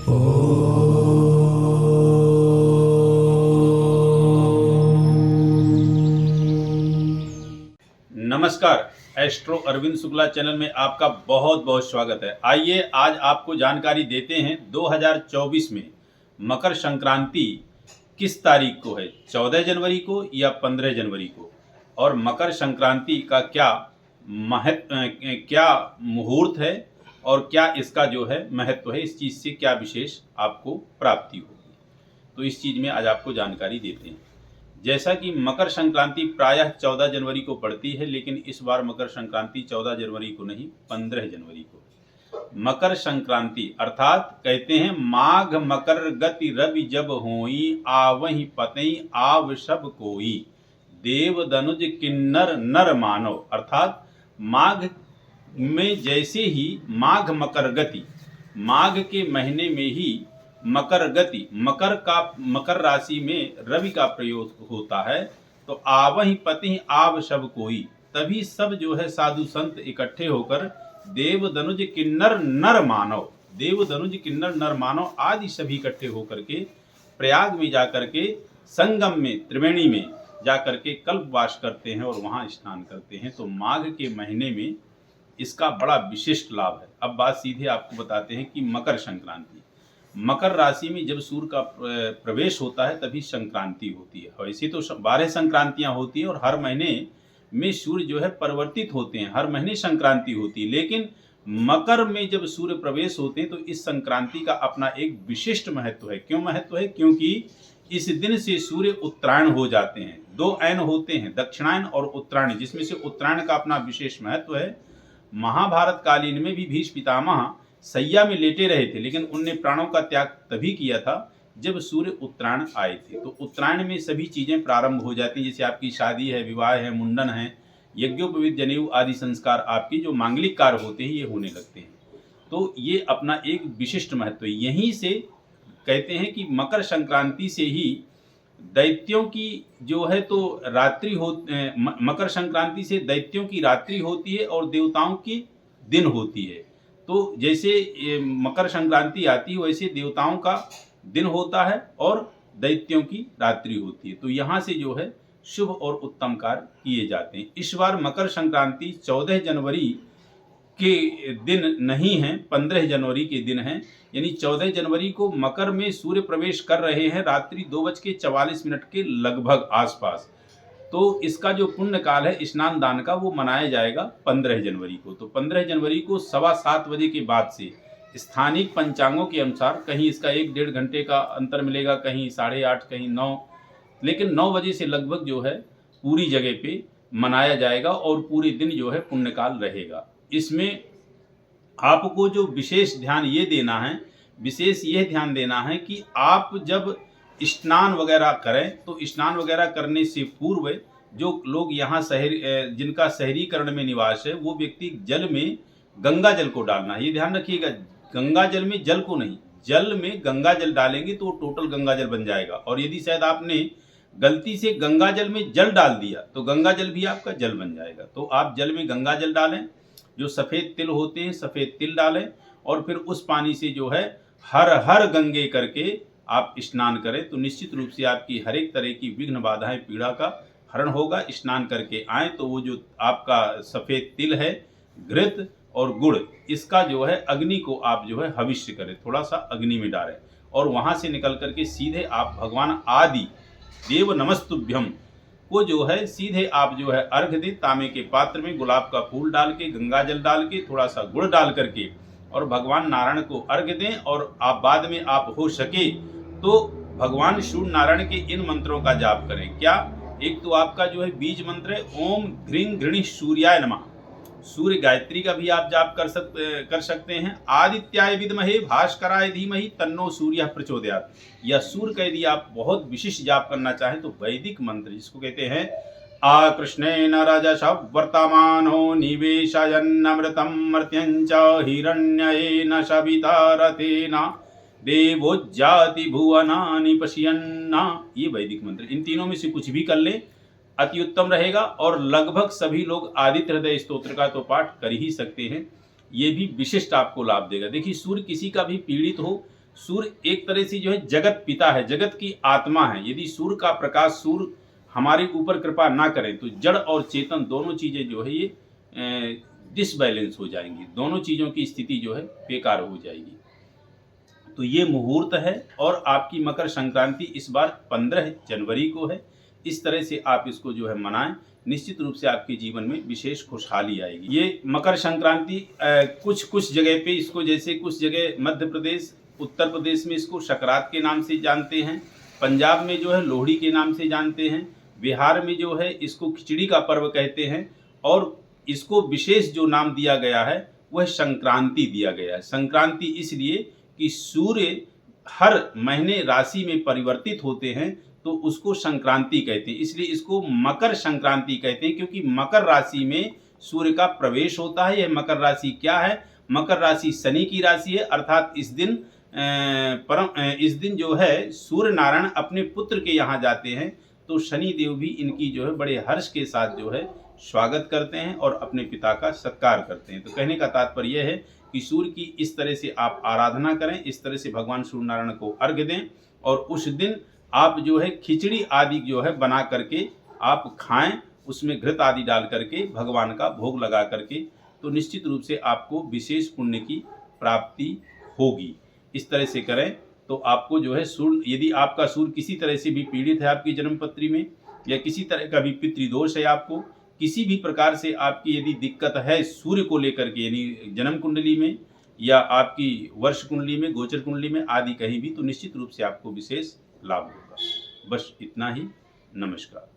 नमस्कार, astro Arvind Shukla channel में आपका बहुत बहुत स्वागत है। आइए आज आपको जानकारी देते हैं 2024 में मकर संक्रांति किस तारीख को है, 14 जनवरी को या 15 जनवरी को, और मकर संक्रांति का क्या मुहूर्त है और क्या इसका जो है महत्व है, इस चीज़ से क्या विशेष आपको प्राप्ति होगी। तो इस चीज़ में आज आपको जानकारी देते हैं। जैसा कि मकर संक्रांति प्रायः 14 जनवरी को पड़ती है, लेकिन इस बार मकर संक्रांति 14 जनवरी को नहीं, 15 जनवरी को मकर संक्रांति अर्थात कहते हैं माघ मकर गति रवि जब होई आवहि पतई आव सब कोई देव दनुज किन्नर नर मानव। अर्थात माघ में जैसे ही माघ मकर गति, माघ के महीने में ही मकर गति, मकर राशि में रवि का प्रयोग होता है, तो आवहि पति आव सब कोई, तभी सब जो है साधु संत इकट्ठे होकर देव दनुज किन्नर नर मानव, देव दनुज किन्नर नर मानव आदि सभी इकट्ठे होकर के प्रयाग में जाकर के संगम में त्रिवेणी में जाकर के कल्पवास करते हैं और वहाँ स्नान करते हैं। तो माघ के महीने में इसका बड़ा विशिष्ट लाभ है। अब बात सीधे आपको बताते हैं कि मकर संक्रांति, मकर राशि में जब सूर्य का प्रवेश होता है तभी संक्रांति होती है। वैसे तो 12 संक्रांतियां होती है और हर महीने में सूर्य जो है परिवर्तित होते हैं, हर महीने संक्रांति होती है, लेकिन मकर में जब सूर्य प्रवेश होते हैं तो इस संक्रांति का अपना एक विशिष्ट महत्व है। क्यों महत्व है? क्योंकि इस दिन से सूर्य उत्तरायण हो जाते हैं। 2 ऐन होते हैं, दक्षिणायन और उत्तरायण, जिसमें से उत्तरायण का अपना विशेष महत्व है। महाभारत कालीन में भी भीष्म पितामह सैया में लेटे रहे थे, लेकिन उनने प्राणों का त्याग तभी किया था जब सूर्य उत्तरायण आए थे। तो उत्तरायण में सभी चीज़ें प्रारंभ हो जाती हैं, जैसे आपकी शादी है, विवाह है, मुंडन है, यज्ञोपवीत, जनेऊ आदि संस्कार आपकी जो मांगलिक कार्य होते हैं ये होने लगते हैं। तो ये अपना एक विशिष्ट महत्व है। यहीं से कहते हैं कि मकर संक्रांति से ही दैत्यों की जो है तो रात्रि हो, मकर संक्रांति से दैत्यों की रात्रि होती है और देवताओं की दिन होती है। तो जैसे मकर संक्रांति आती है वैसे देवताओं का दिन होता है और दैत्यों की रात्रि होती है। तो यहाँ से जो है शुभ और उत्तम कार्य किए जाते हैं। इस बार मकर संक्रांति 14 जनवरी के दिन नहीं है, 15 जनवरी के दिन है। यानी 14 जनवरी को मकर में सूर्य प्रवेश कर रहे हैं रात्रि 2:44 के लगभग आसपास। तो इसका जो पुण्य काल है स्नान दान का वो मनाया जाएगा 15 जनवरी को। तो 15 जनवरी को 7:15 बजे के बाद से स्थानिक पंचांगों के अनुसार कहीं इसका 1-1.5 घंटे का अंतर मिलेगा, कहीं 8:30, कहीं 9, लेकिन 9 बजे से लगभग जो है पूरी जगह पे मनाया जाएगा और पूरे दिन जो है पुण्यकाल रहेगा। इसमें आपको जो विशेष ध्यान ये देना है, विशेष ये ध्यान देना है कि आप जब स्नान वगैरह करें तो स्नान वगैरह करने से पूर्व जो लोग यहाँ जिनका शहरीकरण में निवास है वो व्यक्ति जल में गंगा जल को डालना है। ये ध्यान रखिएगा, गंगा जल में जल को नहीं, जल में गंगा जल डालेंगे तो टोटल गंगा जल बन जाएगा। और यदि शायद आपने गलती से गंगा जल में जल डाल दिया तो गंगा जल भी आपका जल बन जाएगा। तो आप जल में गंगा जल डालें, जो सफ़ेद तिल होते हैं सफ़ेद तिल डालें और फिर उस पानी से जो है हर हर गंगे करके आप स्नान करें तो निश्चित रूप से आपकी हर एक तरह की विघ्न बाधाएं पीड़ा का हरण होगा। स्नान करके आएँ तो वो जो आपका सफ़ेद तिल है, घृत और गुड़, इसका जो है अग्नि को आप जो है हविष्य करें, थोड़ा सा अग्नि में डालें और वहाँ से निकल करके सीधे आप भगवान आदि देव नमस्तुभ्यम को जो है सीधे आप जो है अर्घ दें। तांबे के पात्र में गुलाब का फूल डाल के, गंगा जल डाल के, थोड़ा सा गुड़ डाल करके और भगवान नारायण को अर्घ दें। और आप बाद में आप हो सके तो भगवान सूर्य नारायण के इन मंत्रों का जाप करें। क्या? एक तो आपका जो है बीज मंत्र है ओम घ्रीं घृणी सूर्याय नमः, सूर्य गायत्री का भी आप जाप कर सकते हैं। आदित्याय विद्महे भास्कराय धीमहि तन्नो सूर्यः प्रचोदयात्। या सूर्य का यदि आप बहुत विशिष्ट जाप करना चाहें तो वैदिक मंत्र जिसको कहते हैं आकृष्णेन रजसा वर्तमानो निवेशयन्नमृतं मर्त्यं च हिरण्येन सविता रथेन देवोज्जाति भुवनानि पश्यन्ना। ये वैदिक मंत्र, इन तीनों में से कुछ भी कर लें अति उत्तम रहेगा। और लगभग सभी लोग आदित्य हृदय स्तोत्र का तो पाठ कर ही सकते हैं, ये भी विशिष्ट आपको लाभ देगा। देखिए सूर्य किसी का भी पीड़ित हो सूर्य एक तरह से जो है जगत पिता है, जगत की आत्मा है। यदि सूर्य का प्रकाश, सूर्य हमारे ऊपर कृपा ना करें तो जड़ और चेतन दोनों चीज़ें जो है ये डिसबैलेंस हो जाएंगी, दोनों चीज़ों की स्थिति जो है बेकार हो जाएगी। तो ये मुहूर्त है और आपकी मकर संक्रांति इस बार 15 जनवरी को है। इस तरह से आप इसको जो है मनाएं, निश्चित रूप से आपके जीवन में विशेष खुशहाली आएगी। ये मकर संक्रांति कुछ जगह पे इसको, जैसे कुछ जगह मध्य प्रदेश, उत्तर प्रदेश में इसको सकरात के नाम से जानते हैं, पंजाब में जो है लोहड़ी के नाम से जानते हैं, बिहार में जो है इसको खिचड़ी का पर्व कहते हैं, और इसको विशेष जो नाम दिया गया है वह संक्रांति दिया गया है। संक्रांति इसलिए कि सूर्य हर महीने राशि में परिवर्तित होते हैं तो उसको संक्रांति कहते हैं, इसलिए इसको मकर संक्रांति कहते हैं, क्योंकि मकर राशि में सूर्य का प्रवेश होता है। यह मकर राशि क्या है? मकर राशि शनि की राशि है, अर्थात इस दिन जो है सूर्य नारायण अपने पुत्र के यहाँ जाते हैं, तो शनि देव भी इनकी जो है बड़े हर्ष के साथ जो है स्वागत करते हैं और अपने पिता का सत्कार करते हैं। तो कहने का तात्पर्य यह है कि सूर्य की इस तरह से आप आराधना करें, इस तरह से भगवान सूर्य नारायण को अर्घ्य दें, और उस दिन आप जो है खिचड़ी आदि जो है बना करके आप खाएं, उसमें घृत आदि डाल करके भगवान का भोग लगा करके, तो निश्चित रूप से आपको विशेष पुण्य की प्राप्ति होगी। इस तरह से करें तो आपको जो है सूर्य, यदि आपका सूर्य किसी तरह से भी पीड़ित है आपकी जन्मपत्री में, या किसी तरह का भी पितृदोष है, आपको किसी भी प्रकार से आपकी यदि दिक्कत है सूर्य को लेकर के, यानी जन्म कुंडली में या आपकी वर्ष कुंडली में, गोचर कुंडली में आदि कहीं भी, तो निश्चित रूप से आपको विशेष लाभ होगा। बस इतना ही। नमस्कार।